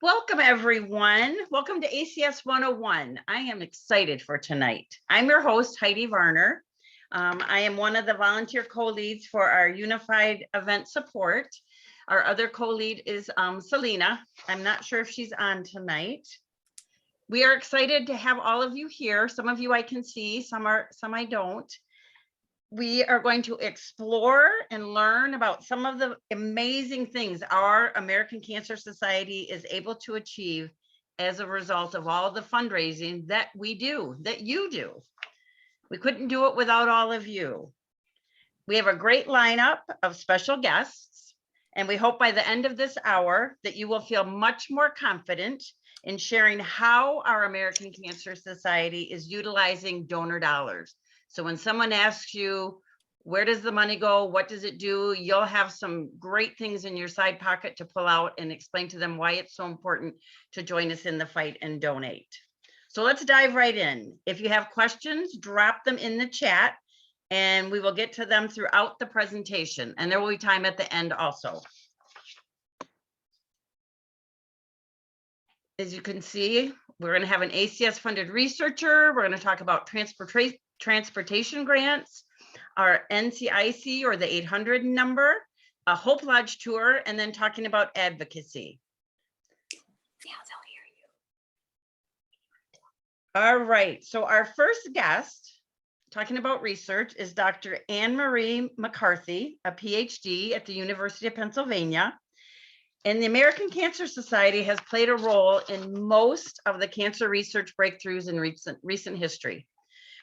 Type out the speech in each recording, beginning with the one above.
Welcome, everyone. Welcome to ACS 101. I am excited for tonight. I'm your host, Heidi Varner. I am one of the volunteer co-leads for our Unified Event Support. Our other co-lead is Selena. I'm not sure if she's on tonight. We are excited to have all of you here. Some of you I can see, some I don't. We are going to explore and learn about some of the amazing things our American Cancer Society is able to achieve as a result of all the fundraising that we do, that you do. We couldn't do it without all of you. We have a great lineup of special guests, and we hope by the end of this hour that you will feel much more confident in sharing how our American Cancer Society is utilizing donor dollars. So when someone asks you, where does the money go? What does it do? You'll have some great things in your side pocket to pull out and explain to them why it's so important to join us in the fight and donate. So let's dive right in. If you have questions, drop them in the chat and we will get to them throughout the presentation. And there will be time at the end also. As you can see, we're going to have an ACS funded researcher. We're going to talk about transportation grants, our NCIC or the 800 number, a Hope Lodge tour, and then talking about advocacy. Yeah, they'll All hear you. right, so our first guest talking about research is Dr. Anne-Marie McCarthy, a PhD at the University of Pennsylvania. And the American Cancer Society has played a role in most of the cancer research breakthroughs in recent history.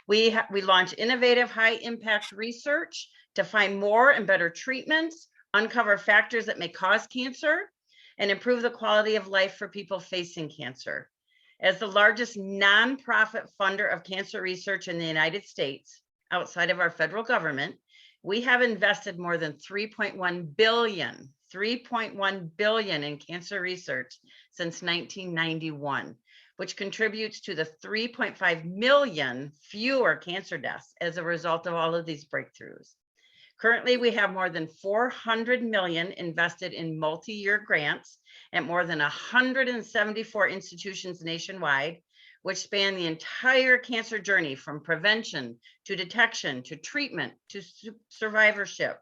We launch innovative, high-impact research to find more and better treatments, uncover factors that may cause cancer, and improve the quality of life for people facing cancer. As the largest nonprofit funder of cancer research in the United States, outside of our federal government, we have invested more than $3.1 billion in cancer research since 1991. Which contributes to the 3.5 million fewer cancer deaths as a result of all of these breakthroughs. Currently, we have more than 400 million invested in multi-year grants at more than 174 institutions nationwide, which span the entire cancer journey from prevention to detection to treatment to survivorship.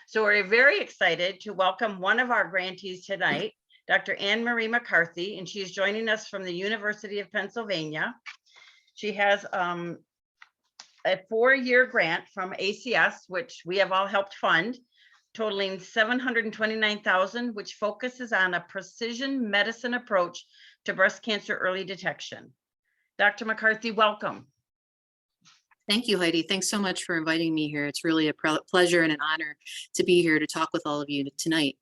So we're very excited to welcome one of our grantees tonight, Dr. Anne-Marie McCarthy, and she's joining us from the University of Pennsylvania. She has a 4-year grant from ACS, which we have all helped fund, totaling $729,000, which focuses on a precision medicine approach to breast cancer early detection. Dr. McCarthy, welcome. Thank you, Heidi. Thanks so much for inviting me here. It's really a pleasure and an honor to be here to talk with all of you tonight.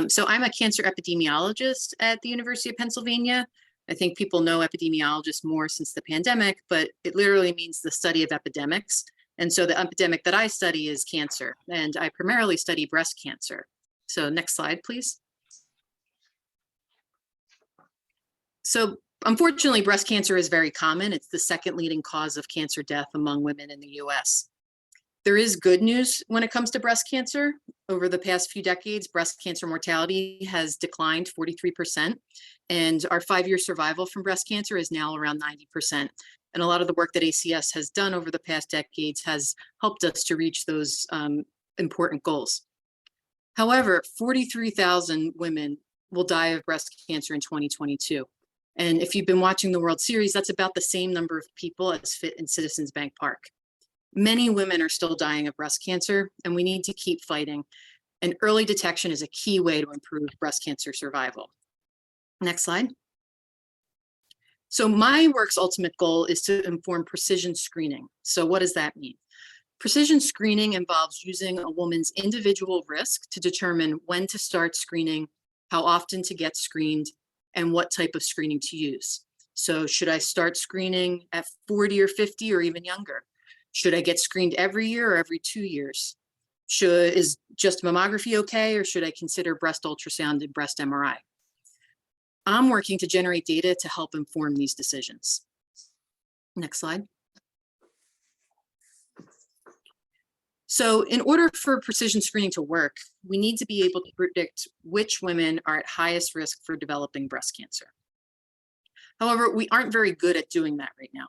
So I'm a cancer epidemiologist at the University of Pennsylvania. I think people know epidemiologists more since the pandemic, but it literally means the study of epidemics. And so the epidemic that I study is cancer, and I primarily study breast cancer. So next slide, please. So unfortunately, breast cancer is very common. It's the second leading cause of cancer death among women in the US. There is good news when it comes to breast cancer. Over the past few decades, breast cancer mortality has declined 43%, and our 5-year survival from breast cancer is now around 90%. And a lot of the work that ACS has done over the past decades has helped us to reach those important goals. However, 43,000 women will die of breast cancer in 2022. And if you've been watching the World Series, that's about the same number of people as fit in Citizens Bank Park. Many women are still dying of breast cancer, and we need to keep fighting. And early detection is a key way to improve breast cancer survival. Next slide. So my work's ultimate goal is to inform precision screening. So what does that mean? Precision screening involves using a woman's individual risk to determine when to start screening, how often to get screened, and what type of screening to use. So should I start screening at 40 or 50 or even younger? Should I get screened every year or every 2 years? Is just mammography okay, or should I consider breast ultrasound and breast MRI? I'm working to generate data to help inform these decisions. Next slide. So in order for precision screening to work, we need to be able to predict which women are at highest risk for developing breast cancer. However, we aren't very good at doing that right now.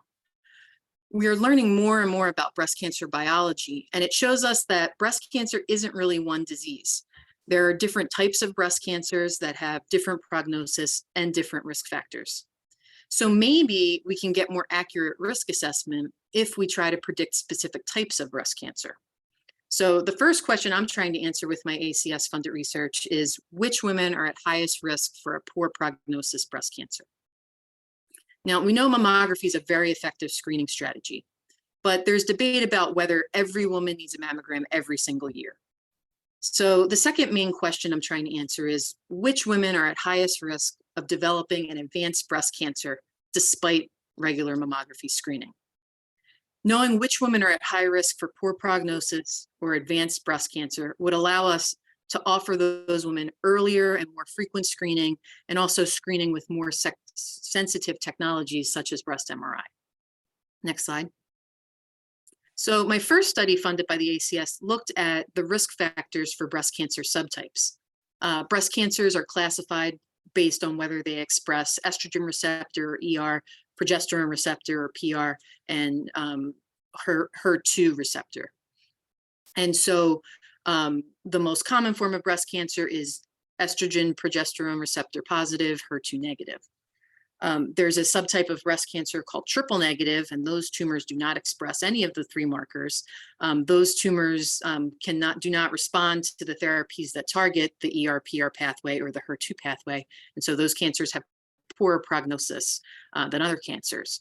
We are learning more and more about breast cancer biology, and it shows us that breast cancer isn't really one disease. There are different types of breast cancers that have different prognosis and different risk factors. So maybe we can get more accurate risk assessment if we try to predict specific types of breast cancer. So the first question I'm trying to answer with my ACS funded research is which women are at highest risk for a poor prognosis breast cancer? Now, we know mammography is a very effective screening strategy, but there's debate about whether every woman needs a mammogram every single year. So the second main question I'm trying to answer is which women are at highest risk of developing an advanced breast cancer despite regular mammography screening? Knowing which women are at high risk for poor prognosis or advanced breast cancer would allow us to offer those women earlier and more frequent screening, and also screening with more sensitive technologies such as breast MRI. Next slide. So my first study funded by the ACS looked at the risk factors for breast cancer subtypes. Breast cancers are classified based on whether they express estrogen receptor, or ER, progesterone receptor, or PR, and HER2 receptor. And so the most common form of breast cancer is estrogen progesterone receptor positive, HER2 negative. There's a subtype of breast cancer called triple negative, and those tumors do not express any of the three markers. Those tumors do not respond to the therapies that target the ER-PR pathway or the HER2 pathway, and so those cancers have poorer prognosis than other cancers.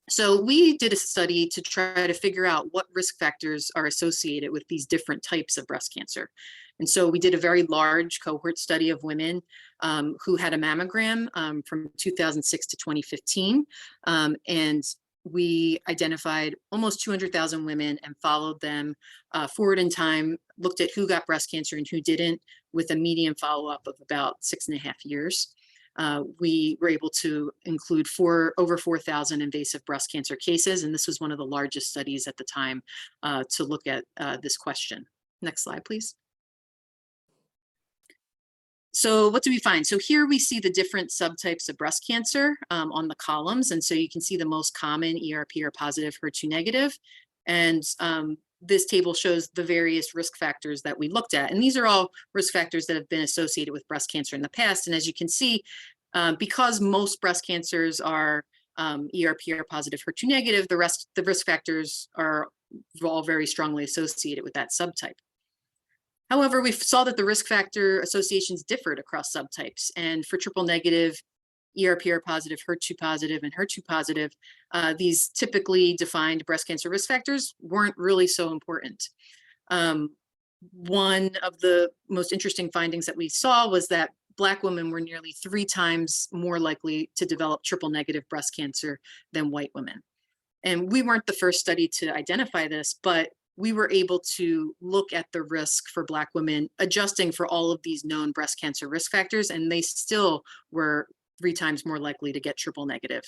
So we did a study to try to figure out what risk factors are associated with these different types of breast cancer. And so we did a very large cohort study of women who had a mammogram from 2006 to 2015. And we identified almost 200,000 women and followed them forward in time, looked at who got breast cancer and who didn't, with a median follow-up of about 6.5 years. We were able to include over 4,000 invasive breast cancer cases, and this was one of the largest studies at the time to look at this question. Next slide, please. So what do we find? So here we see the different subtypes of breast cancer on the columns, and so you can see the most common ER-PR positive, HER2 negative, and this table shows the various risk factors that we looked at. And these are all risk factors that have been associated with breast cancer in the past. And as you can see, because most breast cancers are ER-PR positive, HER2 negative, the risk factors are all very strongly associated with that subtype. However, we saw that the risk factor associations differed across subtypes. And for triple negative, ER-PR positive, HER2 positive, and HER2 positive, these typically defined breast cancer risk factors weren't really so important. One of the most interesting findings that we saw was that Black women were nearly 3 times more likely to develop triple negative breast cancer than white women. And we weren't the first study to identify this, but we were able to look at the risk for Black women, adjusting for all of these known breast cancer risk factors, and they still were 3 times more likely to get triple negative.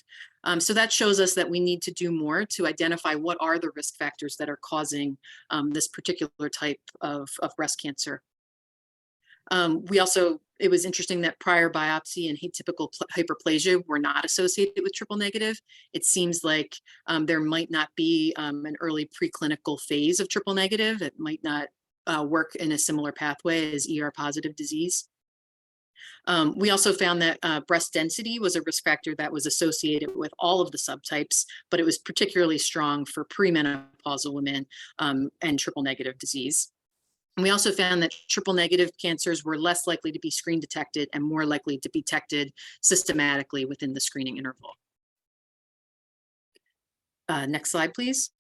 So that shows us that we need to do more to identify what are the risk factors that are causing this particular type of breast cancer. It was interesting that prior biopsy and atypical hyperplasia were not associated with triple negative. It seems like there might not be an early preclinical phase of triple negative. It might not work in a similar pathway as ER positive disease. We also found that breast density was a risk factor that was associated with all of the subtypes, but it was particularly strong for premenopausal women and triple negative disease. And we also found that triple negative cancers were less likely to be screen detected and more likely to be detected systematically within the screening interval. Next slide, please.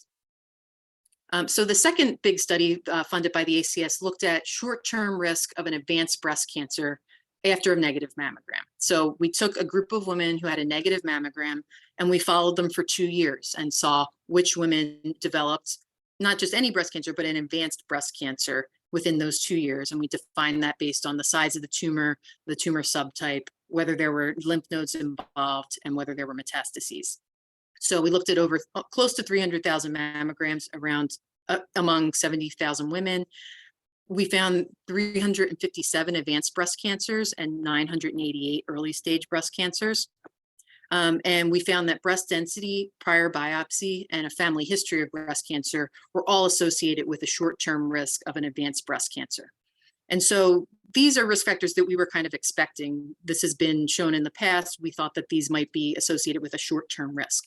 So the second big study funded by the ACS looked at short-term risk of an advanced breast cancer after a negative mammogram. So we took a group of women who had a negative mammogram and we followed them for 2 years and saw which women developed not just any breast cancer, but an advanced breast cancer within those 2 years. And we defined that based on the size of the tumor subtype, whether there were lymph nodes involved, and whether there were metastases. So we looked at over close to 300,000 mammograms, around among 70,000 women. We found 357 advanced breast cancers and 988 early stage breast cancers. And we found that breast density, prior biopsy, and a family history of breast cancer were all associated with a short-term risk of an advanced breast cancer. And so these are risk factors that we were kind of expecting. This has been shown in the past. We thought that these might be associated with a short-term risk.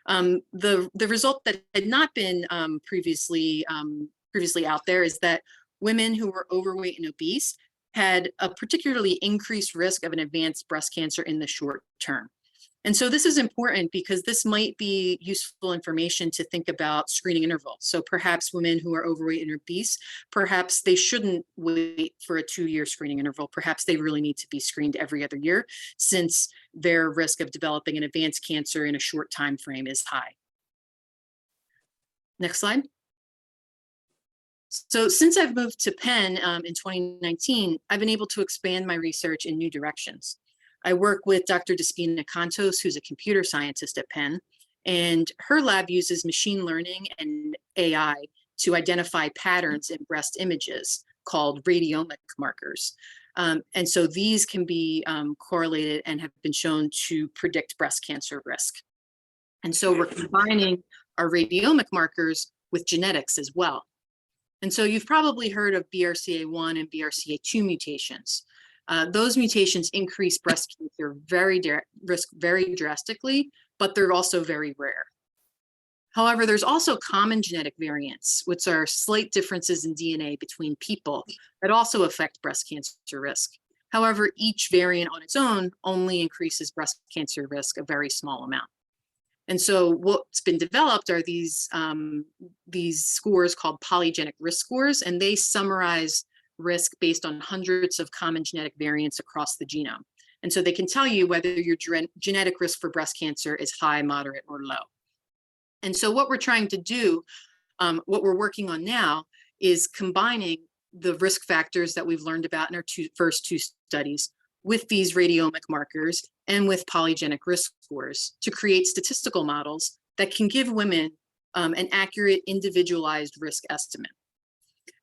The result that had not been previously out there is that women who were overweight and obese had a particularly increased risk of an advanced breast cancer in the short term. And so this is important because this might be useful information to think about screening intervals. So perhaps women who are overweight and obese, perhaps they shouldn't wait for a 2-year screening interval. Perhaps they really need to be screened every other year, since their risk of developing an advanced cancer in a short time frame is high. Next slide. So since I've moved to Penn in 2019, I've been able to expand my research in new directions. I work with Dr. Despina Cantos, who's a computer scientist at Penn, and her lab uses machine learning and AI to identify patterns in breast images called radiomic markers. And so these can be correlated and have been shown to predict breast cancer risk. And so we're combining our radiomic markers with genetics as well. And so you've probably heard of BRCA1 and BRCA2 mutations. Those mutations increase breast cancer risk very drastically, but they're also very rare. However, there's also common genetic variants, which are slight differences in DNA between people that also affect breast cancer risk. However, each variant on its own only increases breast cancer risk a very small amount. And so what's been developed are these scores called polygenic risk scores, and they summarize risk based on hundreds of common genetic variants across the genome. And so they can tell you whether your genetic risk for breast cancer is high, moderate, or low. And so what we're trying to do, what we're working on now, is combining the risk factors that we've learned about in our first two studies with these radiomic markers and with polygenic risk scores to create statistical models that can give women an accurate, individualized risk estimate.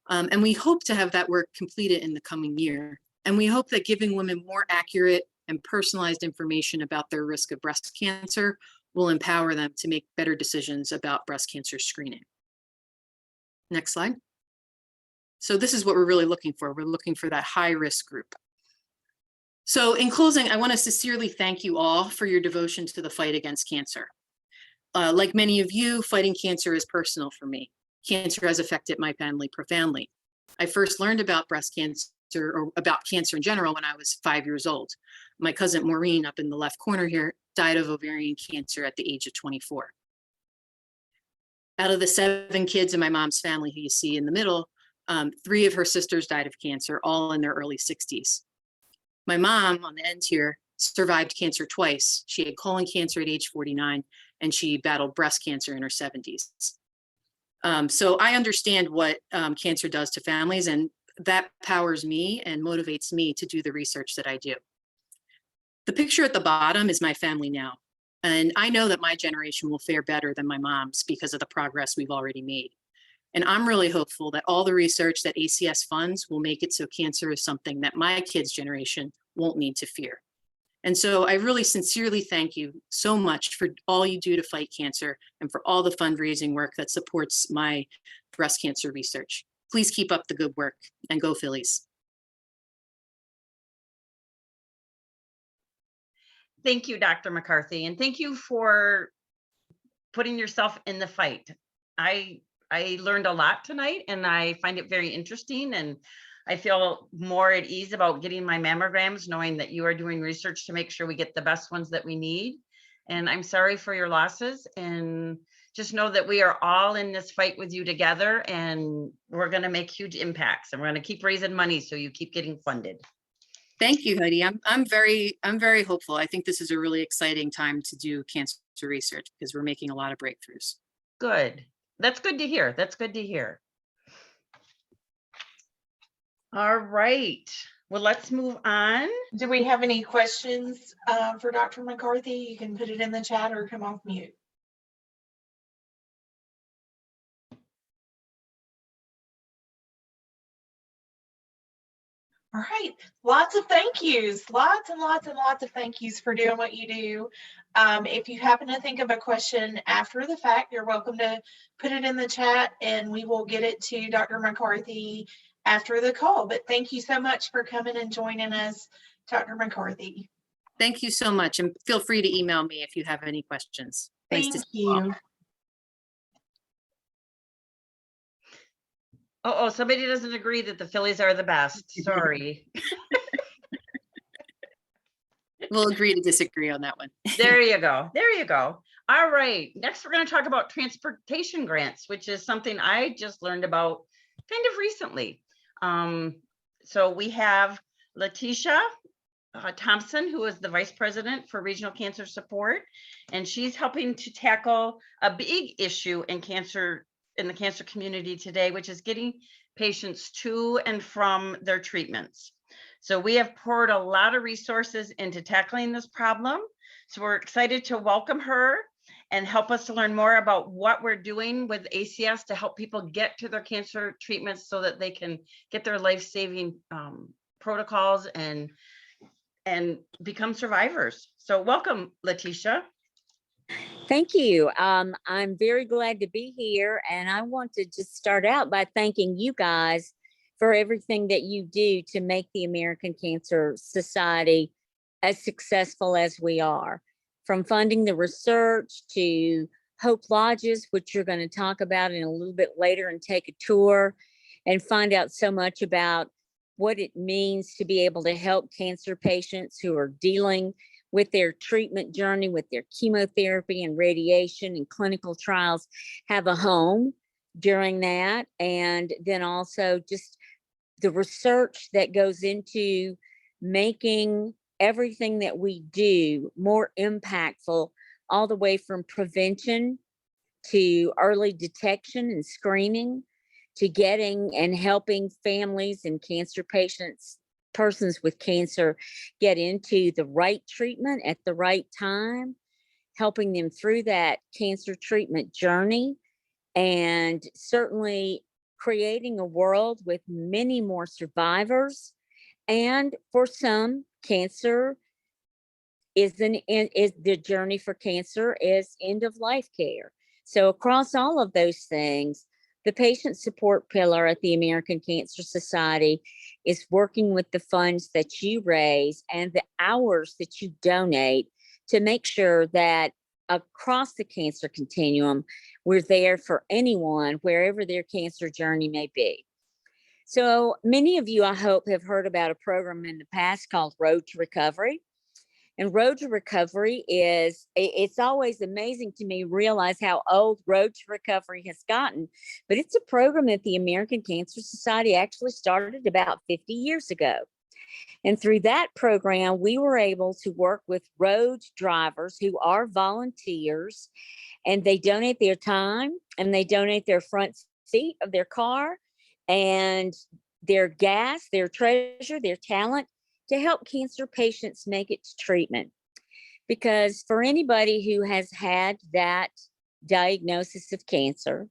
And we hope to have that work completed in the coming year. And we hope that giving women more accurate and personalized information about their risk of breast cancer will empower them to make better decisions about breast cancer screening. Next slide. So this is what we're really looking for. We're looking for that high risk group. So in closing, I want to sincerely thank you all for your devotion to the fight against cancer. Like many of you, fighting cancer is personal for me. Cancer has affected my family profoundly. I first learned about breast cancer, or about cancer in general, when I was 5 years old. My cousin Maureen, up in the left corner here, died of ovarian cancer at the age of 24. Out of the 7 kids in my mom's family who you see in the middle, 3 of her sisters died of cancer, all in their early 60s. My mom, on the end here, survived cancer twice. She had colon cancer at age 49, and she battled breast cancer in her 70s. So I understand what cancer does to families, and that powers me and motivates me to do the research that I do. The picture at the bottom is my family now, and I know that my generation will fare better than my mom's because of the progress we've already made. And I'm really hopeful that all the research that ACS funds will make it so cancer is something that my kids' generation won't need to fear. And so I really sincerely thank you so much for all you do to fight cancer and for all the fundraising work that supports my breast cancer research. Please keep up the good work, and go Phillies. Thank you, Dr. McCarthy, and thank you for putting yourself in the fight. I learned a lot tonight, and I find it very interesting, and I feel more at ease about getting my mammograms, knowing that you are doing research to make sure we get the best ones that we need. And I'm sorry for your losses, and just know that we are all in this fight with you together, and we're going to make huge impacts, and we're going to keep raising money so you keep getting funded. Thank you, Heidi. I'm very hopeful. I think this is a really exciting time to do cancer research because we're making a lot of breakthroughs. Good. That's good to hear. That's good to hear. All right. Well, let's move on. Do we have any questions for Dr. McCarthy? You can put it in the chat or come off mute. All right, lots of thank yous, lots and lots and lots of thank yous for doing what you do. If you happen to think of a question after the fact, you're welcome to put it in the chat and we will get it to Dr. McCarthy after the call. But thank you so much for coming and joining us, Dr. McCarthy. Thank you so much, and feel free to email me if you have any questions. Nice to Thank see you all. you. Oh, somebody doesn't agree that the Phillies are the best. Sorry. We'll agree to disagree on that one. There you go. There you go. All right. Next, we're going to talk about transportation grants, which is something I just learned about kind of recently. So we have Letitia Thompson, who is the Vice President for Regional Cancer Support, and she's helping to tackle a big issue in the cancer community today, which is getting patients to and from their treatments. So we have poured a lot of resources into tackling this problem. So we're excited to welcome her and help us to learn more about what we're doing with ACS to help people get to their cancer treatments so that they can get their life-saving protocols and become survivors. So welcome, Letitia. Thank you. I'm very glad to be here, and I want to just start out by thanking you guys for everything that you do to make the American Cancer Society as successful as we are. From funding the research to Hope Lodges, which you're going to talk about in a little bit later and take a tour and find out so much about what it means to be able to help cancer patients who are dealing with their treatment journey, with their chemotherapy and radiation and clinical trials, have a home during that. And then also just the research that goes into making everything that we do more impactful, all the way from prevention to early detection and screening, to getting and helping families and cancer persons with cancer get into the right treatment at the right time, helping them through that cancer treatment journey, and certainly creating a world with many more survivors. And for some, cancer is the journey for cancer is end of life care. So across all of those things, the patient support pillar at the American Cancer Society is working with the funds that you raise and the hours that you donate to make sure that across the cancer continuum, we're there for anyone, wherever their cancer journey may be. So many of you, I hope, have heard about a program in the past called Road to Recovery. And Road to Recovery it's always amazing to me realize how old Road to Recovery has gotten, but it's a program that the American Cancer Society actually started about 50 years ago. And through that program, we were able to work with road drivers who are volunteers, and they donate their time and they donate their front seat of their car and their gas, their treasure, their talent, to help cancer patients make it to treatment. Because for anybody who has had that diagnosis of cancer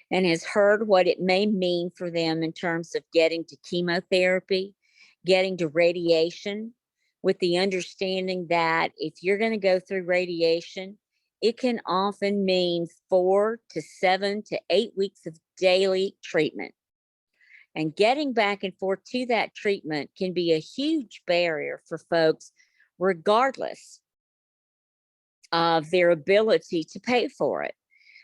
and has heard what it may mean for them in terms of getting to chemotherapy, getting to radiation, with the understanding that if you're going to go through radiation, it can often mean 4 to 7 to 8 weeks of daily treatment. And getting back and forth to that treatment can be a huge barrier for folks, regardless of their ability to pay for it.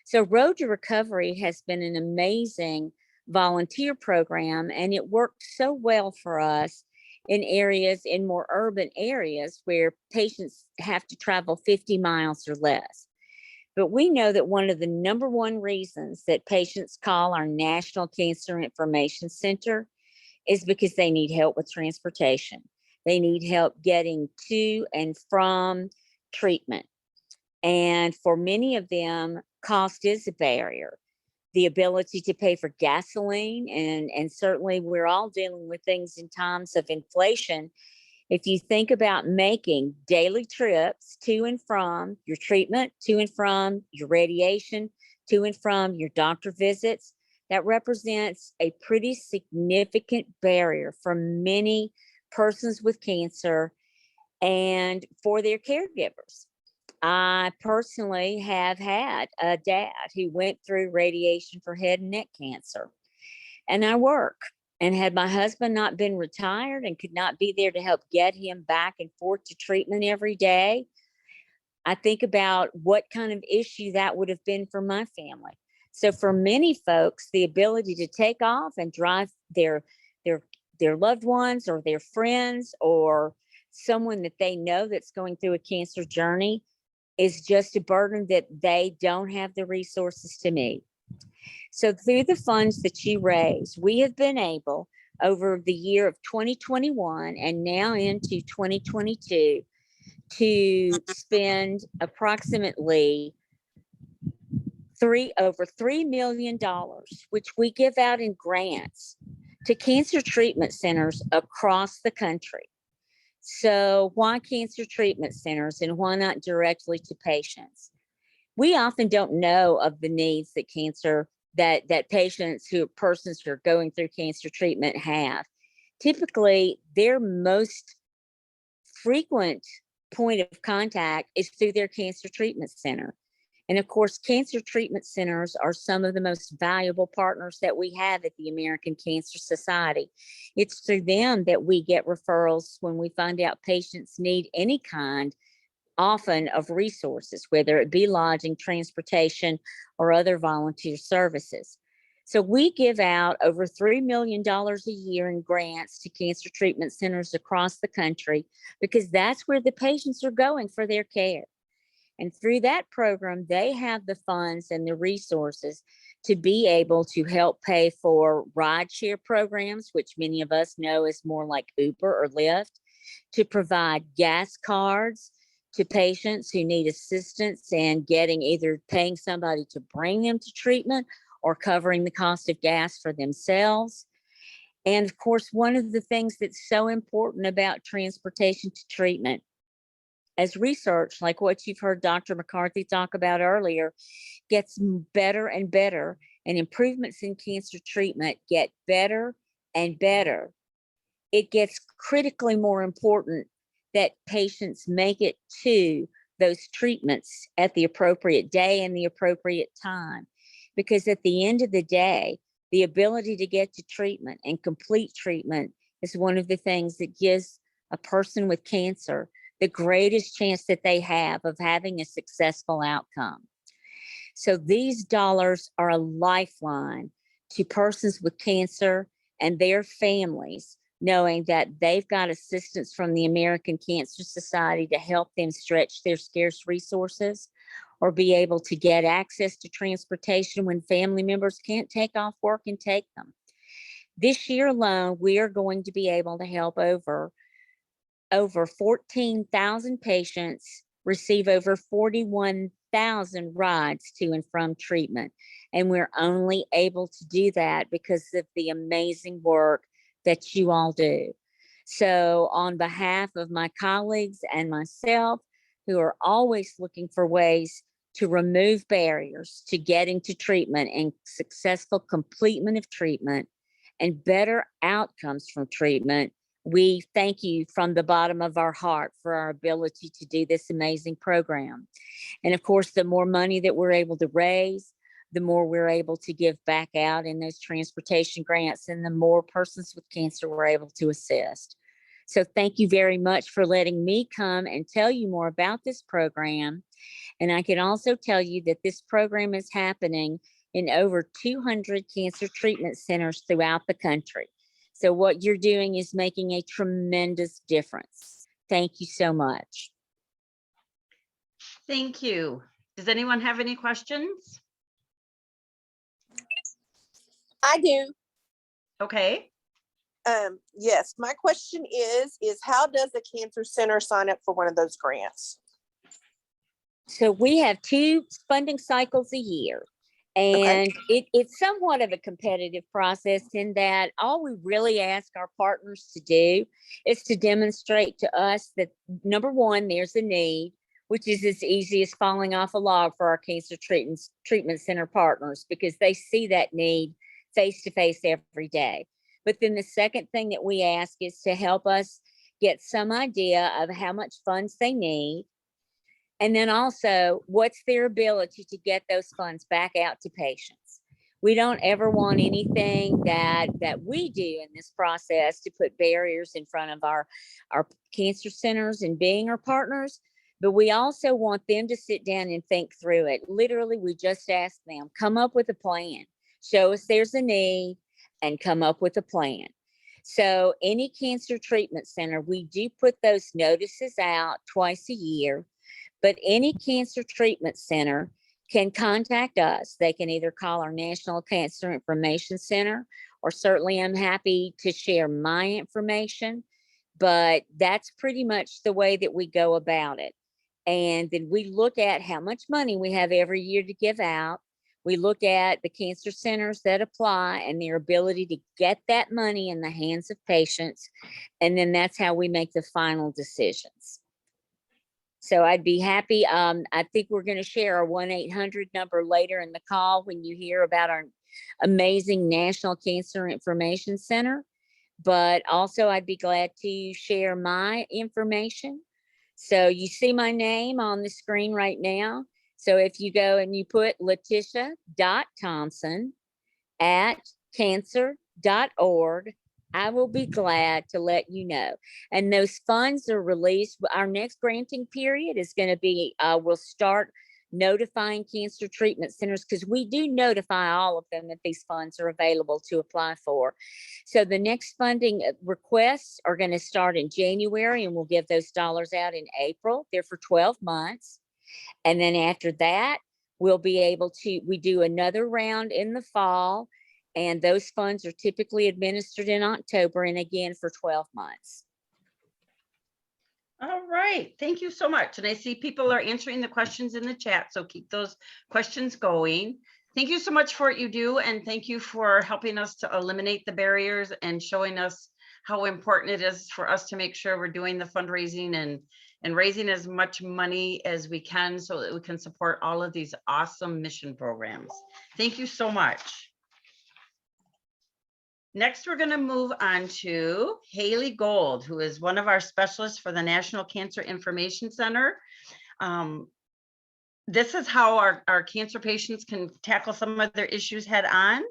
So Road to Recovery has been an amazing volunteer program, and it worked so well for us in more urban areas where patients have to travel 50 miles or less. But we know that one of the number one reasons that patients call our National Cancer Information Center is because they need help with transportation. They need help getting to and from treatment. And for many of them, cost is a barrier. The ability to pay for gasoline, and certainly we're all dealing with things in times of inflation. If you think about making daily trips to and from your treatment, to and from your radiation, to and from your doctor visits, that represents a pretty significant barrier for many persons with cancer and for their caregivers. I personally have had a dad who went through radiation for head and neck cancer, and I work. And had my husband not been retired and could not be there to help get him back and forth to treatment every day, I think about what kind of issue that would have been for my family. So for many folks, the ability to take off and drive their loved ones or their friends or someone that they know that's going through a cancer journey is just a burden that they don't have the resources to meet. So through the funds that you raise, we have been able over the year of 2021 and now into 2022 to spend approximately over $3 million, which we give out in grants to cancer treatment centers across the country. So why cancer treatment centers and why not directly to patients? We often don't know of the needs that persons who are going through cancer treatment have. Typically, their most frequent point of contact is through their cancer treatment center. And of course, cancer treatment centers are some of the most valuable partners that we have at the American Cancer Society. It's through them that we get referrals when we find out patients need any kind, often of resources, whether it be lodging, transportation, or other volunteer services. So we give out over $3 million a year in grants to cancer treatment centers across the country because that's where the patients are going for their care. And through that program, they have the funds and the resources to be able to help pay for rideshare programs, which many of us know is more like Uber or Lyft, to provide gas cards to patients who need assistance in either paying somebody to bring them to treatment or covering the cost of gas for themselves. And of course, one of the things that's so important about transportation to treatment, as research, like what you've heard Dr. McCarthy talk about earlier, gets better and better, and improvements in cancer treatment get better and better, it gets critically more important that patients make it to those treatments at the appropriate day and the appropriate time. Because at the end of the day, the ability to get to treatment and complete treatment is one of the things that gives a person with cancer the greatest chance that they have of having a successful outcome. So these dollars are a lifeline to persons with cancer and their families, knowing that they've got assistance from the American Cancer Society to help them stretch their scarce resources or be able to get access to transportation when family members can't take off work and take them. This year alone, we are going to be able to help over 14,000 patients receive over 41,000 rides to and from treatment. And we're only able to do that because of the amazing work that you all do. So on behalf of my colleagues and myself, who are always looking for ways to remove barriers to getting to treatment and successful completion of treatment and better outcomes from treatment, we thank you from the bottom of our heart for our ability to do this amazing program. And of course, the more money that we're able to raise, the more we're able to give back out in those transportation grants, and the more persons with cancer we're able to assist. So thank you very much for letting me come and tell you more about this program. And I can also tell you that this program is happening in over 200 cancer treatment centers throughout the country. So what you're doing is making a tremendous difference. Thank you so much. Thank you. Does anyone have any questions? I do. Okay. Yes, my question is how does a cancer center sign up for one of those grants? So we have 2 funding cycles a year. And it's somewhat of a competitive process in that all we really ask our partners to do is to demonstrate to us that, number one, there's a need, which is as easy as falling off a log for our cancer treatment center partners, because they see that need face to face every day. But then the second thing that we ask is to help us get some idea of how much funds they need. And then also, what's their ability to get those funds back out to patients? We don't ever want anything that we do in this process to put barriers in front of our cancer centers and being our partners, but we also want them to sit down and think through it. Literally, we just ask them, come up with a plan, show us there's a need, and come up with a plan. So any cancer treatment center, we do put those notices out twice a year, but any cancer treatment center can contact us. They can either call our National Cancer Information Center, or certainly I'm happy to share my information, but that's pretty much the way that we go about it. And then we look at how much money we have every year to give out. We look at the cancer centers that apply and their ability to get that money in the hands of patients. And then that's how we make the final decisions. So I'd be happy. I think we're going to share our 1-800 number later in the call when you hear about our amazing National Cancer Information Center. But also I'd be glad to share my information. So you see my name on the screen right now. So if you go and you put letitia.thompson@cancer.org, I will be glad to let you know. And those funds are released. Our next granting period is going to be, we'll start notifying cancer treatment centers, because we do notify all of them that these funds are available to apply for. So the next funding requests are going to start in January, and we'll give those dollars out in April. They're for 12 months. And then after that, we'll be able to, we do another round in the fall, and those funds are typically administered in October, and again for 12 months. All right, thank you so much. And I see people are answering the questions in the chat, so keep those questions going. Thank you so much for what you do, and thank you for helping us to eliminate the barriers and showing us how important it is for us to make sure we're doing the fundraising and raising as much money as we can so that we can support all of these awesome mission programs. Thank you so much. Next, we're going to move on to Haley Gold, who is one of our specialists for the National Cancer Information Center. This is how our cancer patients can tackle some of their issues head on.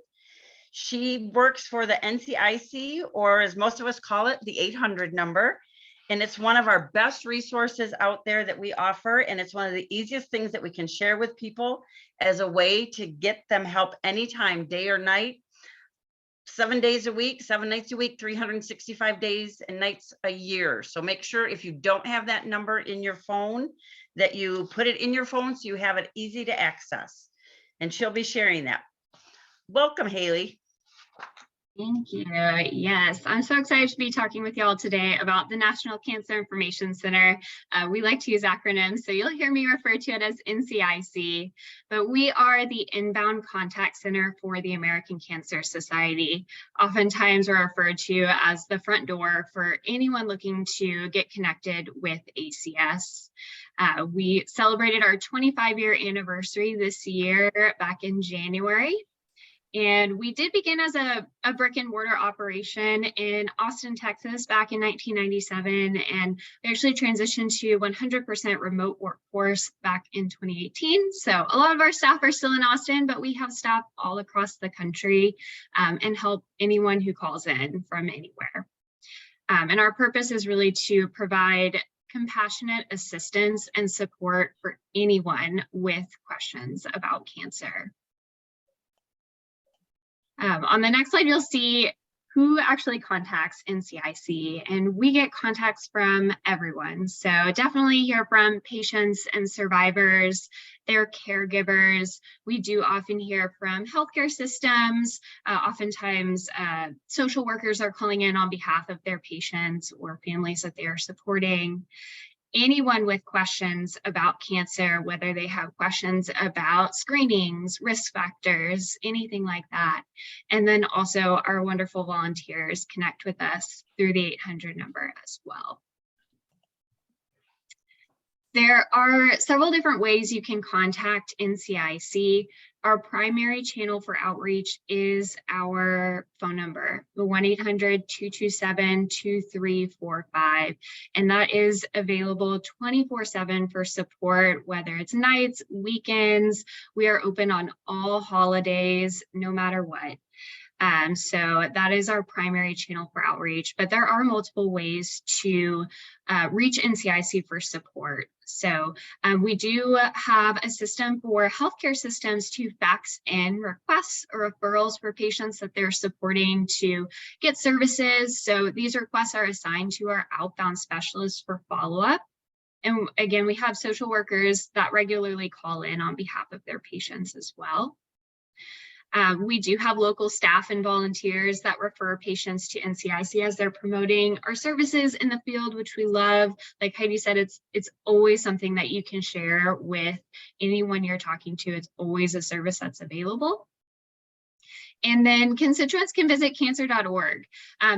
She works for the NCIC, or as most of us call it, the 800 number. And it's one of our best resources out there that we offer. And it's one of the easiest things that we can share with people as a way to get them help anytime, day or night, 7 days a week, 7 nights a week, 365 days and nights a year. So make sure if you don't have that number in your phone, that you put it in your phone so you have it easy to access. And she'll be sharing that. Welcome, Haley. Thank you. Yes, I'm so excited to be talking with y'all today about the National Cancer Information Center. We like to use acronyms, so you'll hear me refer to it as NCIC, but we are the inbound contact center for the American Cancer Society. Oftentimes we're referred to as the front door for anyone looking to get connected with ACS. We celebrated our 25-year anniversary this year back in January. And we did begin as a brick and mortar operation in Austin, Texas back in 1997. And we actually transitioned to 100% remote workforce back in 2018. So a lot of our staff are still in Austin, but we have staff all across the country and help anyone who calls in from anywhere. And our purpose is really to provide compassionate assistance and support for anyone with questions about cancer. On the next slide, you'll see who actually contacts NCIC, and we get contacts from everyone. So definitely hear from patients and survivors, their caregivers. We do often hear from healthcare systems. Oftentimes, social workers are calling in on behalf of their patients or families that they are supporting. Anyone with questions about cancer, whether they have questions about screenings, risk factors, anything like that. And then also our wonderful volunteers connect with us through the 800 number as well. There are several different ways you can contact NCIC. Our primary channel for outreach is our phone number, the 1-800-227-2345. And that is available 24/7 for support, whether it's nights, weekends. We are open on all holidays, no matter what. So that is our primary channel for outreach, but there are multiple ways to reach NCIC for support. So we do have a system for healthcare systems to fax in requests or referrals for patients that they're supporting to get services. So these requests are assigned to our outbound specialists for follow-up. And again, we have social workers that regularly call in on behalf of their patients as well. We do have local staff and volunteers that refer patients to NCIC as they're promoting our services in the field, which we love. Like Heidi said, it's always something that you can share with anyone you're talking to. It's always a service that's available. And then constituents can visit cancer.org.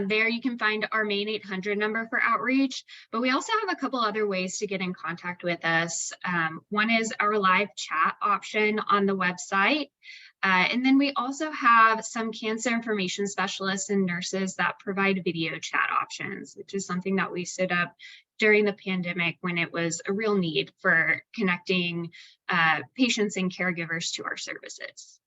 There you can find our main 800 number for outreach, but we also have a couple other ways to get in contact with us. One is our live chat option on the website. And then we also have some cancer information specialists and nurses that provide video chat options, which is something that we set up during the pandemic when it was a real need for connecting patients and caregivers to our services.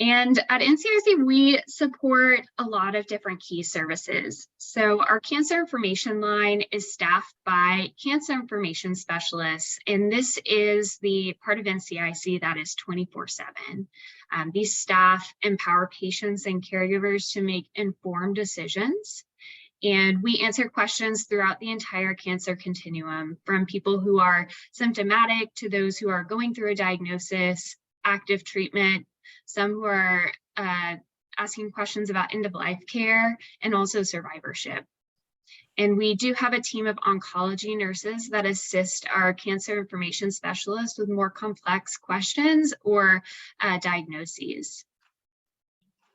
And at NCIC, we support a lot of different key services. So our cancer information line is staffed by cancer information specialists, and this is the part of NCIC that is 24/7. These staff empower patients and caregivers to make informed decisions. And we answer questions throughout the entire cancer continuum, from people who are symptomatic to those who are going through a diagnosis, active treatment, some who are asking questions about end-of-life care, and also survivorship. And we do have a team of oncology nurses that assist our cancer information specialists with more complex questions or diagnoses.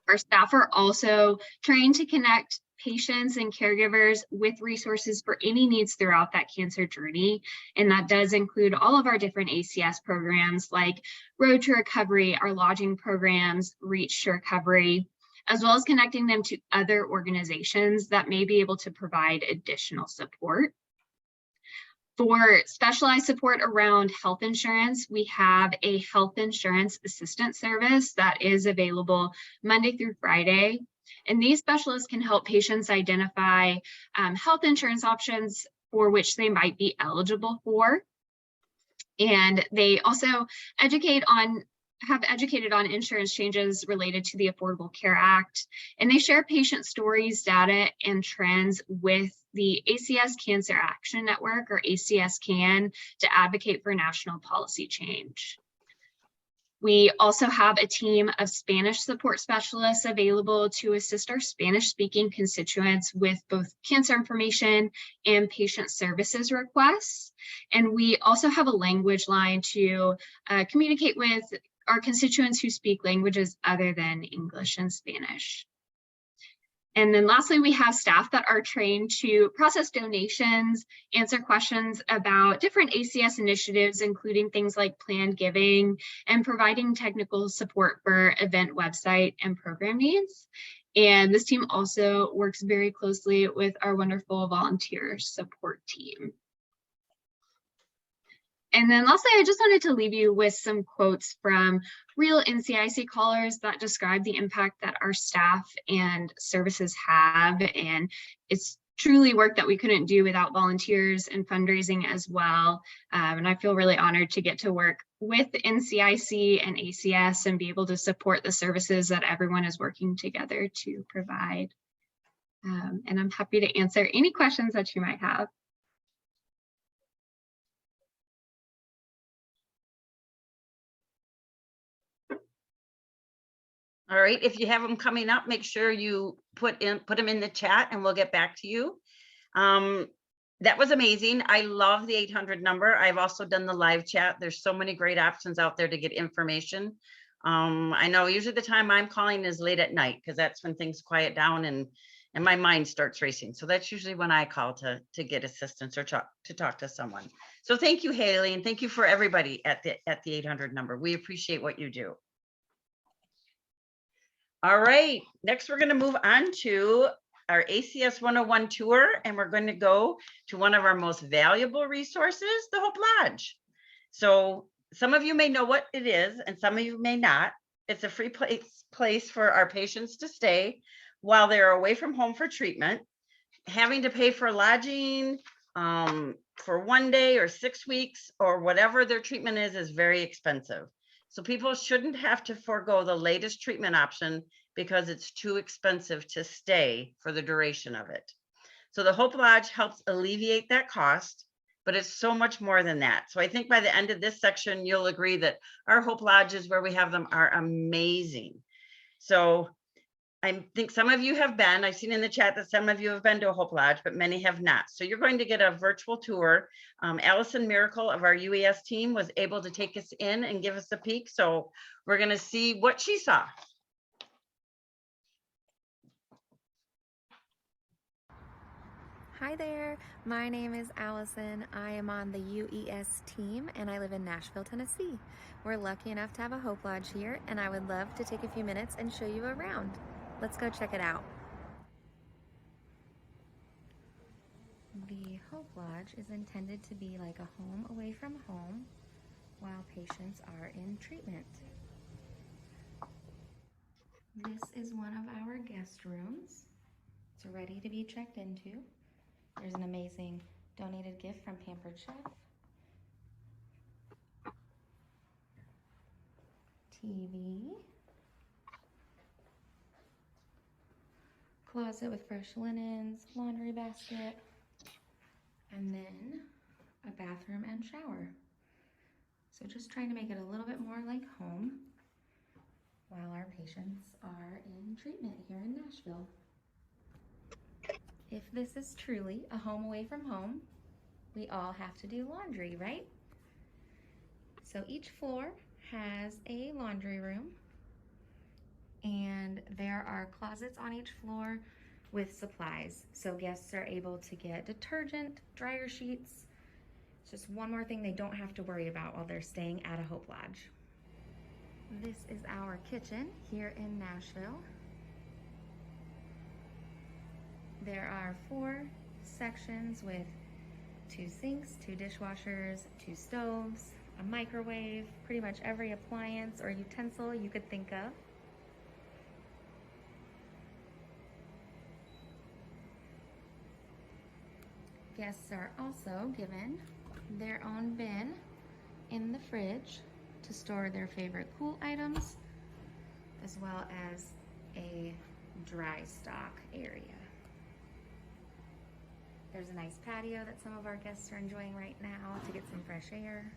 Our staff are also trained to connect patients and caregivers with resources for any needs throughout that cancer journey. And that does include all of our different ACS programs like Road to Recovery, our lodging programs, Reach to Recovery, as well as connecting them to other organizations that may be able to provide additional support. For specialized support around health insurance, we have a health insurance assistance service that is available Monday through Friday. And these specialists can help patients identify health insurance options for which they might be eligible for. And they also have educated on insurance changes related to the Affordable Care Act. And they share patient stories, data, and trends with the ACS Cancer Action Network, or ACS CAN, to advocate for national policy change. We also have a team of Spanish support specialists available to assist our Spanish-speaking constituents with both cancer information and patient services requests. And we also have a language line to communicate with our constituents who speak languages other than English and Spanish. And then lastly, we have staff that are trained to process donations, answer questions about different ACS initiatives, including things like planned giving, and providing technical support for event website and program needs. And this team also works very closely with our wonderful volunteer support team. And then lastly, I just wanted to leave you with some quotes from real NCIC callers that describe the impact that our staff and services have. And it's truly work that we couldn't do without volunteers and fundraising as well. And I feel really honored to get to work with NCIC and ACS and be able to support the services that everyone is working together to provide. And I'm happy to answer any questions that you might have. All right, if you have them coming up, make sure you put them in the chat and we'll get back to you. That was amazing. I love the 800 number. I've also done the live chat. There's so many great options out there to get information. I know usually the time I'm calling is late at night because that's when things quiet down and and my mind starts racing. So that's usually when I call to get assistance or to talk to someone. So thank you, Haley, and thank you for everybody at the 800 number. We appreciate what you do. All right, next we're going to move on to our ACS 101 tour, and we're going to go to one of our most valuable resources, the Hope Lodge. So some of you may know what it is, and some of you may not. It's a free place for our patients to stay while they're away from home for treatment. Having to pay for lodging for 1 day or 6 weeks or whatever their treatment is very expensive. So people shouldn't have to forego the latest treatment option because it's too expensive to stay for the duration of it. So the Hope Lodge helps alleviate that cost, but it's so much more than that. So I think by the end of this section, you'll agree that our Hope Lodges where we have them are amazing. So I think some of you have been, I've seen in the chat that some of you have been to a Hope Lodge, but many have not. So you're going to get a virtual tour. Allison Miracle of our UES team was able to take us in and give us a peek. So we're going to see what she saw. Hi there, my name is Allison. I am on the UES team and I live in Nashville, Tennessee. We're lucky enough to have a Hope Lodge here and I would love to take a few minutes and show you around. Let's go check it out. The Hope Lodge is intended to be like a home away from home while patients are in treatment. This is one of our guest rooms. It's ready to be checked into. There's an amazing donated gift from Pampered Chef. TV. Closet with fresh linens, laundry basket, and then a bathroom and shower. So just trying to make it a little bit more like home while our patients are in treatment here in Nashville. If this is truly a home away from home, we all have to do laundry, right? So each floor has a laundry room and there are closets on each floor with supplies. So guests are able to get detergent, dryer sheets. It's just one more thing they don't have to worry about while they're staying at a Hope Lodge. This is our kitchen here in Nashville. There are 4 sections with 2 sinks, 2 dishwashers, 2 stoves, a microwave, pretty much every appliance or utensil you could think of. Guests are also given their own bin in the fridge to store their favorite cool items, as well as a dry stock area. There's a nice patio that some of our guests are enjoying right now to get some fresh air.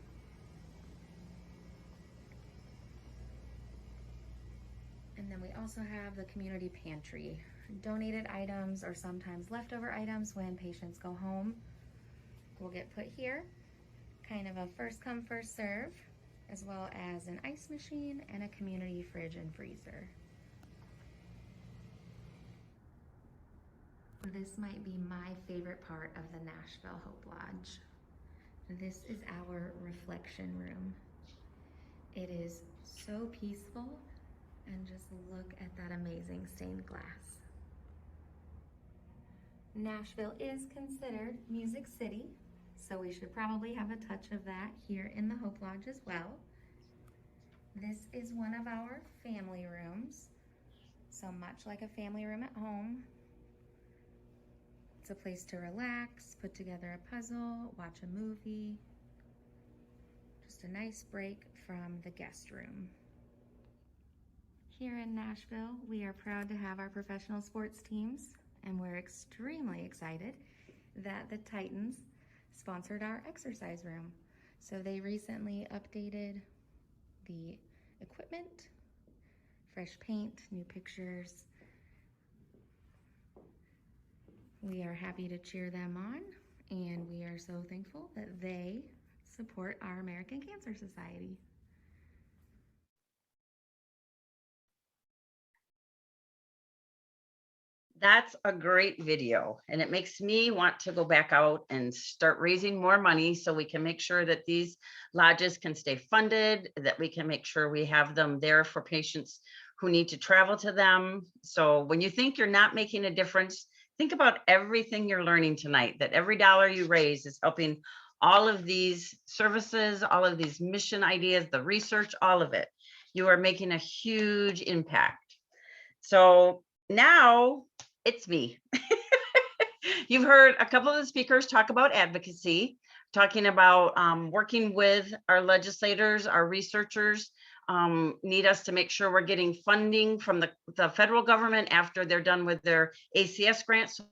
And then we also have the community pantry. Donated items or sometimes leftover items when patients go home will get put here. Kind of a first come, first serve, as well as an ice machine and a community fridge and freezer. This might be my favorite part of the Nashville Hope Lodge. This is our reflection room. It is so peaceful, and just look at that amazing stained glass. Nashville is considered Music City, so we should probably have a touch of that here in the Hope Lodge as well. This is one of our family rooms. So much like a family room at home, it's a place to relax, put together a puzzle, watch a movie. Just a nice break from the guest room. Here in Nashville, we are proud to have our professional sports teams, and we're extremely excited that the Titans sponsored our exercise room. So they recently updated the equipment, fresh paint, new pictures. We are happy to cheer them on, and we are so thankful that they support our American Cancer Society. That's a great video, and it makes me want to go back out and start raising more money so we can make sure that these lodges can stay funded, that we can make sure we have them there for patients who need to travel to them. So when you think you're not making a difference, think about everything you're learning tonight, that every dollar you raise is helping all of these services, all of these mission ideas, the research, all of it. You are making a huge impact. So now it's me. You've heard a couple of the speakers talk about advocacy, talking about working with our legislators, our researchers, need us to make sure we're getting funding from the federal government after they're done with their ACS grants so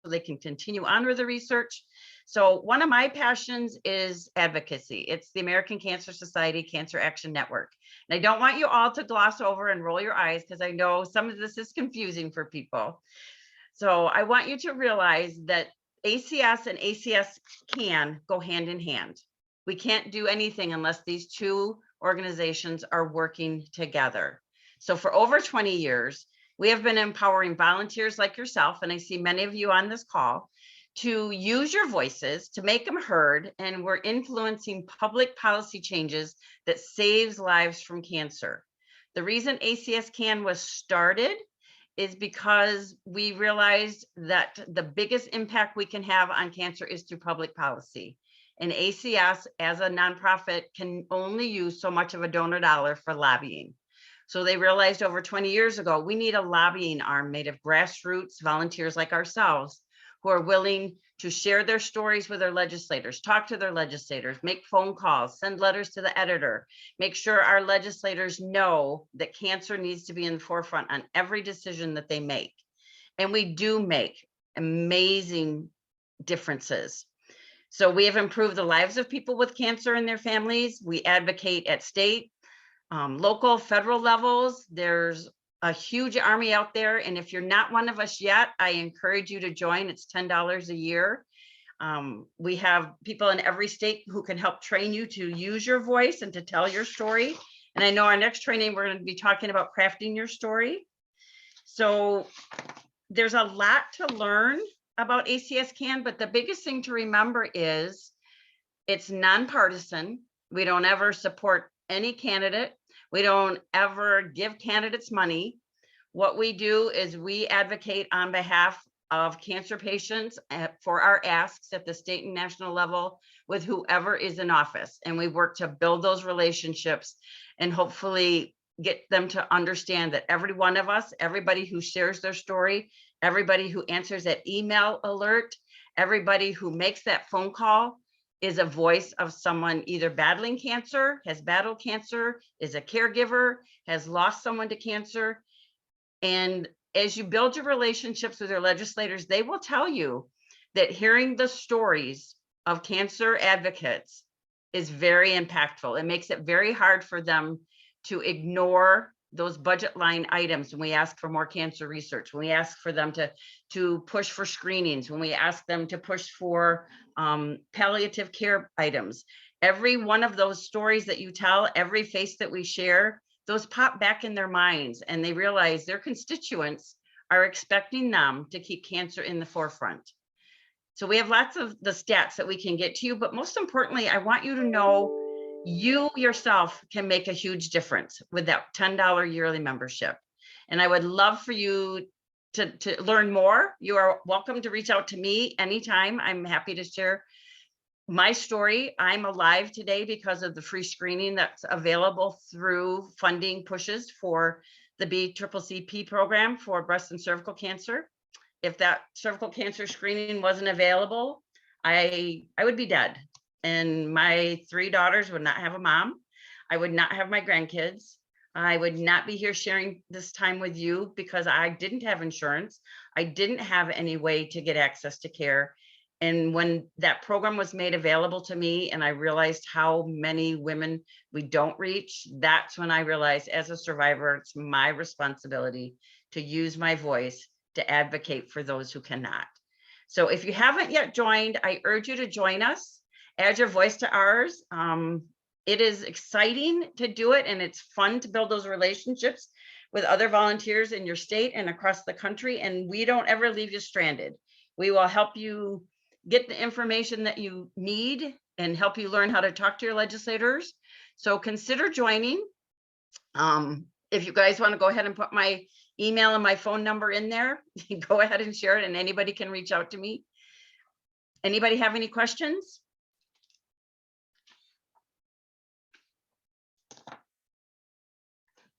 they can continue on with the research. So one of my passions is advocacy. It's the American Cancer Society Cancer Action Network. And I don't want you all to gloss over and roll your eyes because I know some of this is confusing for people. So I want you to realize that ACS and ACS can go hand in hand. We can't do anything unless these two organizations are working together. So for over 20 years, we have been empowering volunteers like yourself, and I see many of you on this call, to use your voices, to make them heard, and we're influencing public policy changes that saves lives from cancer. The reason ACS CAN was started is because we realized that the biggest impact we can have on cancer is through public policy. And ACS as a nonprofit can only use so much of a donor dollar for lobbying. So they realized over 20 years ago, we need a lobbying arm made of grassroots volunteers like ourselves who are willing to share their stories with their legislators, talk to their legislators, make phone calls, send letters to the editor, make sure our legislators know that cancer needs to be in the forefront on every decision that they make. And we do make amazing differences. So we have improved the lives of people with cancer and their families. We advocate at state, local, federal levels. There's a huge army out there. And if you're not one of us yet, I encourage you to join. It's $10 a year. We have people in every state who can help train you to use your voice and to tell your story. And I know our next training, we're going to be talking about crafting your story. So there's a lot to learn about ACS CAN, but the biggest thing to remember is it's nonpartisan. We don't ever support any candidate. We don't ever give candidates money. What we do is we advocate on behalf of cancer patients for our asks at the state and national level with whoever is in office. And we work to build those relationships and hopefully get them to understand that every one of us, everybody who shares their story, everybody who answers that email alert, everybody who makes that phone call is a voice of someone either battling cancer, has battled cancer, is a caregiver, has lost someone to cancer. And as you build your relationships with your legislators, they will tell you that hearing the stories of cancer advocates is very impactful. It makes it very hard for them to ignore those budget line items when we ask for more cancer research, when we ask for them to push for screenings, when we ask them to push for palliative care items. Every one of those stories that you tell, every face that we share, those pop back in their minds and they realize their constituents are expecting them to keep cancer in the forefront. So we have lots of the stats that we can get to you, but most importantly, I want you to know you yourself can make a huge difference with that $10 yearly membership. And I would love for you to learn more. You are welcome to reach out to me anytime. I'm happy to share my story. I'm alive today because of the free screening that's available through funding pushes for the BCCCP program for breast and cervical cancer. If that cervical cancer screening wasn't available, I would be dead. And my 3 daughters would not have a mom. I would not have my grandkids. I would not be here sharing this time with you because I didn't have insurance. I didn't have any way to get access to care. And when that program was made available to me and I realized how many women we don't reach, that's when I realized as a survivor, it's my responsibility to use my voice to advocate for those who cannot. So if you haven't yet joined, I urge you to join us. Add your voice to ours. It is exciting to do it and it's fun to build those relationships with other volunteers in your state and across the country, and we don't ever leave you stranded. We will help you get the information that you need and help you learn how to talk to your legislators. So consider joining. If you guys want to go ahead and put my email and my phone number in there, go ahead and share it, and anybody can reach out to me. Anybody have any questions?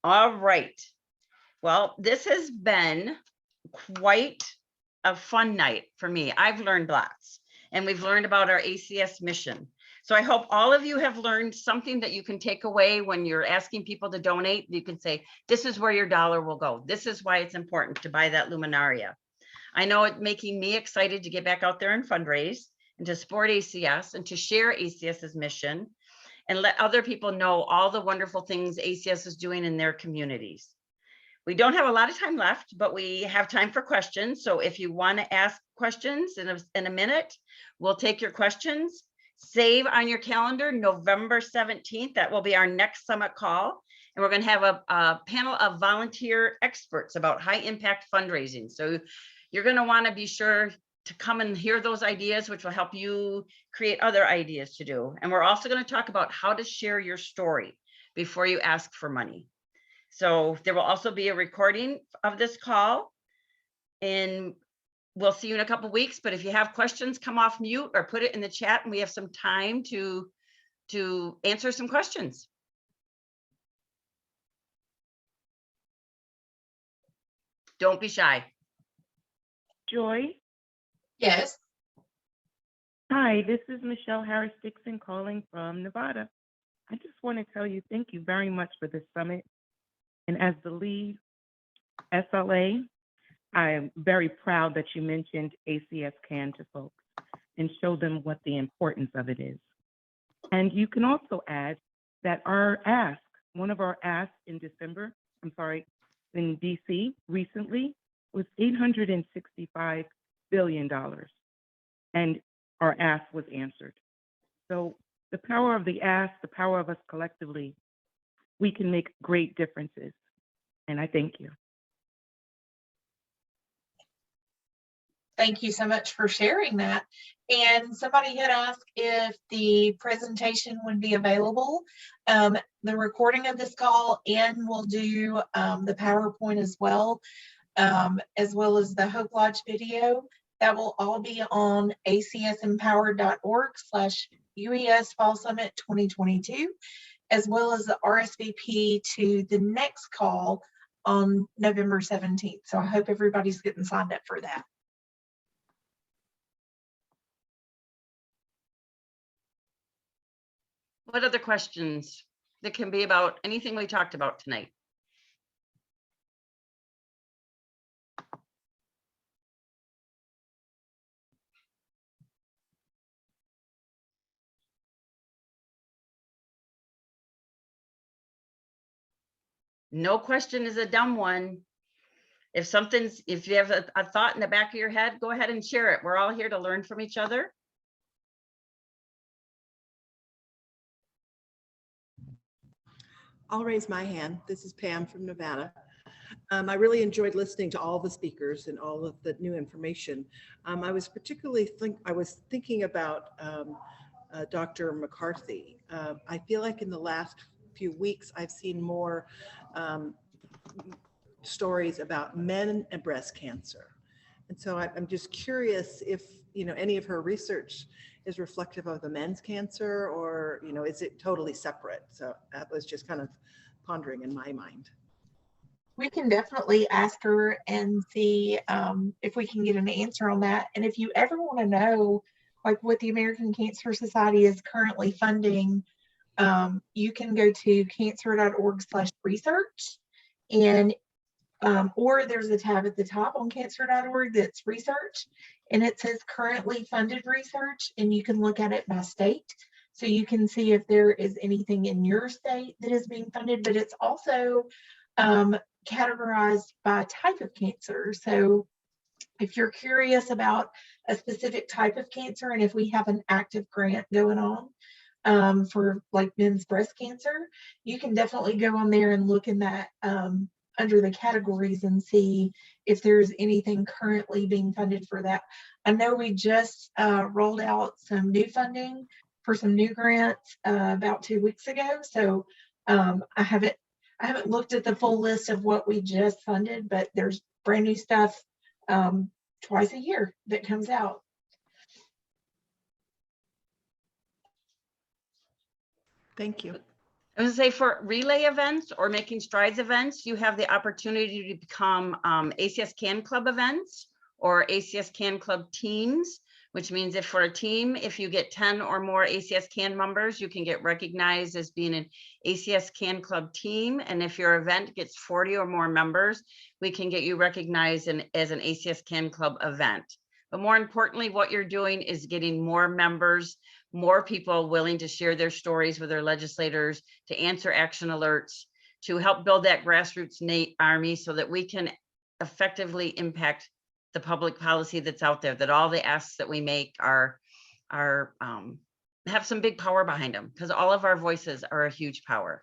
All right. Well, this has been quite a fun night for me. I've learned lots, and we've learned about our ACS mission. So I hope all of you have learned something that you can take away when you're asking people to donate. You can say, this is where your dollar will go. This is why it's important to buy that luminaria. I know it's making me excited to get back out there and fundraise and to support ACS and to share ACS's mission and let other people know all the wonderful things ACS is doing in their communities. We don't have a lot of time left, but we have time for questions. So if you want to ask questions in a minute, we'll take your questions. Save on your calendar, November 17th. That will be our next summit call. And we're going to have a panel of volunteer experts about high impact fundraising. So you're going to want to be sure to come and hear those ideas, which will help you create other ideas to do. And we're also going to talk about how to share your story before you ask for money. So there will also be a recording of this call, and we'll see you in a couple of weeks. But if you have questions, come off mute or put it in the chat, and we have some time to answer some questions. Don't be shy. Joy. Yes. Hi, this is Michelle Harris Dixon calling from Nevada. I just want to tell you thank you very much for this summit. And as the lead SLA, I am very proud that you mentioned ACS CAN to folks and show them what the importance of it is. And you can also add that our ask, one of our asks in DC recently was $865 billion. And our ask was answered. So the power of the ask, the power of us collectively, we can make great differences. And I thank you. Thank you so much for sharing that. And somebody had asked if the presentation would be available, the recording of this call, and we'll do the PowerPoint as well as the Hope Lodge video. That will all be on acsempowered.org/UES Fall Summit 2022, as well as the RSVP to the next call on November 17th. So I hope everybody's getting signed up for that. What other questions that can be about anything we talked about tonight? No question is a dumb one. If you have a thought in the back of your head, go ahead and share it. We're all here to learn from each other. I'll raise my hand. This is Pam from Nevada. I really enjoyed listening to all the speakers and all of the new information. I was particularly thinking about Dr. McCarthy. I feel like in the last few weeks, I've seen more stories about men and breast cancer. And so I'm just curious if, any of her research is reflective of the men's cancer, or, is it totally separate? So that was just kind of pondering in my mind. We can definitely ask her and see if we can get an answer on that. And if you ever want to know, like what the American Cancer Society is currently funding, you can go to cancer.org/research, and or there's a tab at the top on cancer.org that's research, and it says currently funded research, and you can look at it by state. So you can see if there is anything in your state that is being funded, but it's also categorized by type of cancer. So if you're curious about a specific type of cancer, and if we have an active grant going on for like men's breast cancer, you can definitely go on there and look in that under the categories and see if there's anything currently being funded for that. I know we just rolled out some new funding for some new grants about 2 weeks ago. So I haven't looked at the full list of what we just funded, but there's brand new stuff twice a year that comes out. Thank you. I was gonna say for relay events or making strides events, you have the opportunity to become ACS Can Club events or ACS Can Club teams, which means if for a team, if you get 10 or more ACS Can members, you can get recognized as being an ACS Can Club team. And if your event gets 40 or more members, we can get you recognized as an ACS Can Club event. But more importantly, what you're doing is getting more members, more people willing to share their stories with their legislators, to answer action alerts, to help build that grassroots army so that we can effectively impact the public policy that's out there, that all the asks that we make are have some big power behind them, because all of our voices are a huge power.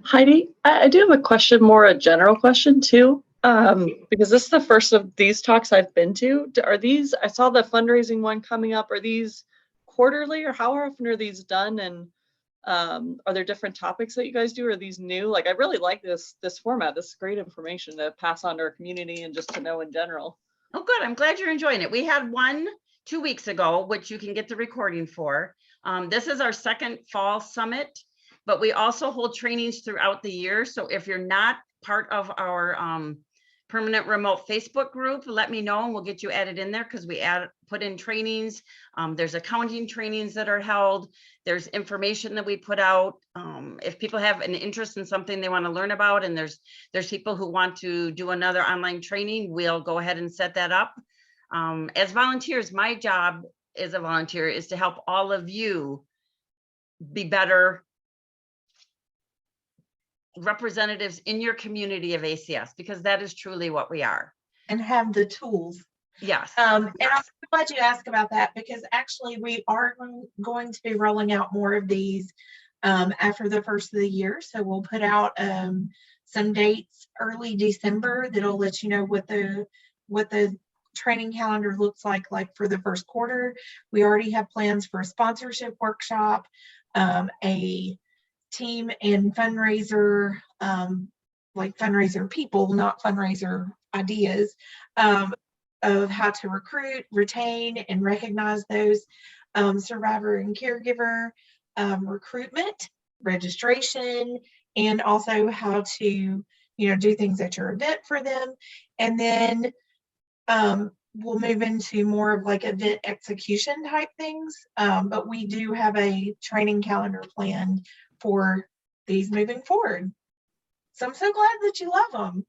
Heidi, I do have a question, more a general question too, because this is the first of these talks I've been to. Are these, I saw the fundraising one coming up, are these quarterly or how often are these done? And are there different topics that you guys do? Are these new? Like, I really like this format. This is great information to pass on to our community and just to know in general. Oh, good. I'm glad you're enjoying it. We had one 2 weeks ago, which you can get the recording for. This is our second fall summit, but we also hold trainings throughout the year. So if you're not part of our permanent remote Facebook group, let me know and we'll get you added in there, because we put in trainings. There's accounting trainings that are held. There's information that we put out. If people have an interest in something they want to learn about, and there's people who want to do another online training, we'll go ahead and set that up. As volunteers, my job as a volunteer is to help all of you be better representatives in your community of ACS, because that is truly what we are. And have the tools. Yes. And I'm glad you asked about that, because actually we are going to be rolling out more of these after the first of the year. So we'll put out some dates early December that'll let you know what the training calendar looks like for the first quarter. We already have plans for a sponsorship workshop, a team and fundraiser, like fundraiser people, not fundraiser ideas, of how to recruit, retain, and recognize those survivor and caregiver recruitment, registration, and also how to, do things at your event for them. And then we'll move into more of like event execution type things. But we do have a training calendar planned for these moving forward. So I'm so glad that you love them.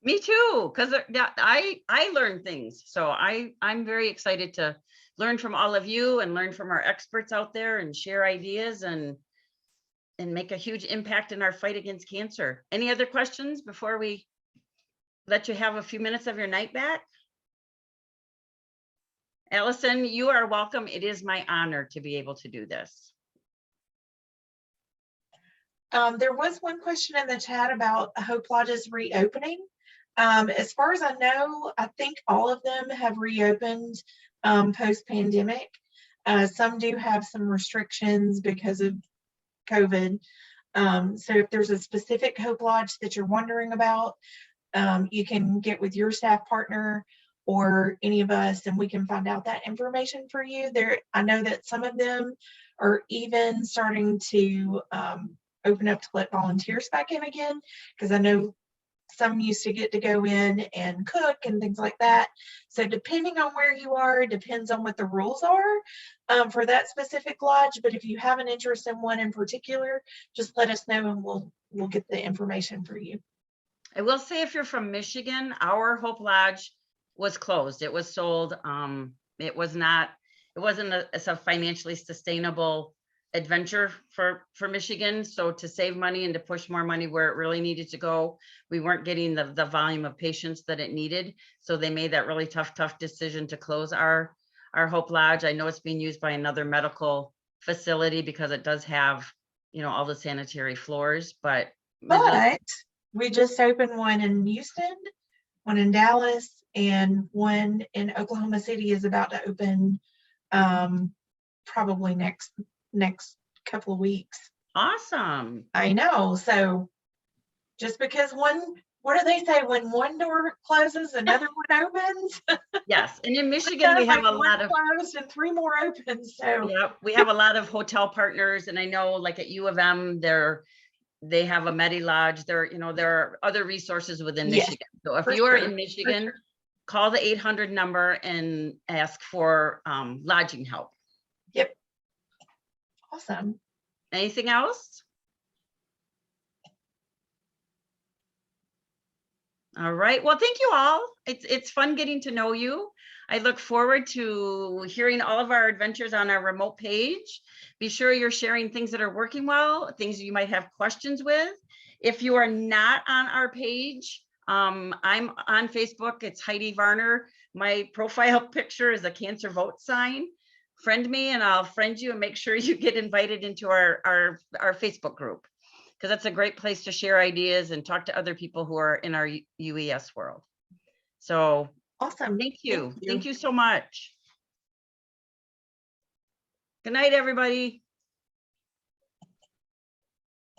Me too, because I learn things. So I'm very excited to learn from all of you and learn from our experts out there and share ideas and make a huge impact in our fight against cancer. Any other questions before we let you have a few minutes of your night back? Allison, you are welcome. It is my honor to be able to do this. There was one question in the chat about Hope Lodge's reopening. As far as I know, I think all of them have reopened post-pandemic. Some do have some restrictions because of COVID. So if there's a specific Hope Lodge that you're wondering about, you can get with your staff partner or any of us, and we can find out that information for you. I know that some of them are even starting to open up to let volunteers back in again, because I know some used to get to go in and cook and things like that. So depending on where you are, depends on what the rules are for that specific lodge. But if you have an interest in one in particular, just let us know and we'll get the information for you. I will say, if you're from Michigan, our Hope Lodge was closed. It was sold. It wasn't a financially sustainable adventure for Michigan. So to save money and to push more money where it really needed to go, we weren't getting the volume of patients that it needed. So they made that really tough decision to close our Hope Lodge. I know it's being used by another medical facility because it does have, all the sanitary floors, but Midland- But we just opened one in Houston, one in Dallas, and one in Oklahoma City is about to open probably next couple of weeks. awesome. I know. So just because what do they say? When one door closes, another one opens. Yes, and in Michigan, we have a lot of, closed and 3 more open. So yeah, we have a lot of hotel partners, and I know like at U of M, they have a Medi Lodge. There are other resources within Yes, Michigan. So if for you are sure, in Michigan, call the 800 number and ask for lodging help. Yep. Awesome. Anything else? All right. Well, thank you all. It's fun getting to know you. I look forward to hearing all of our adventures on our remote page. Be sure you're sharing things that are working well, things you might have questions with. If you are not on our page, I'm on Facebook. It's Heidi Varner. My profile picture is a cancer vote sign. Friend me and I'll friend you and make sure you get invited into our Facebook group, because that's a great place to share ideas and talk to other people who are in our UES world. So Awesome. thank you. Thank you so much. Good night, everybody.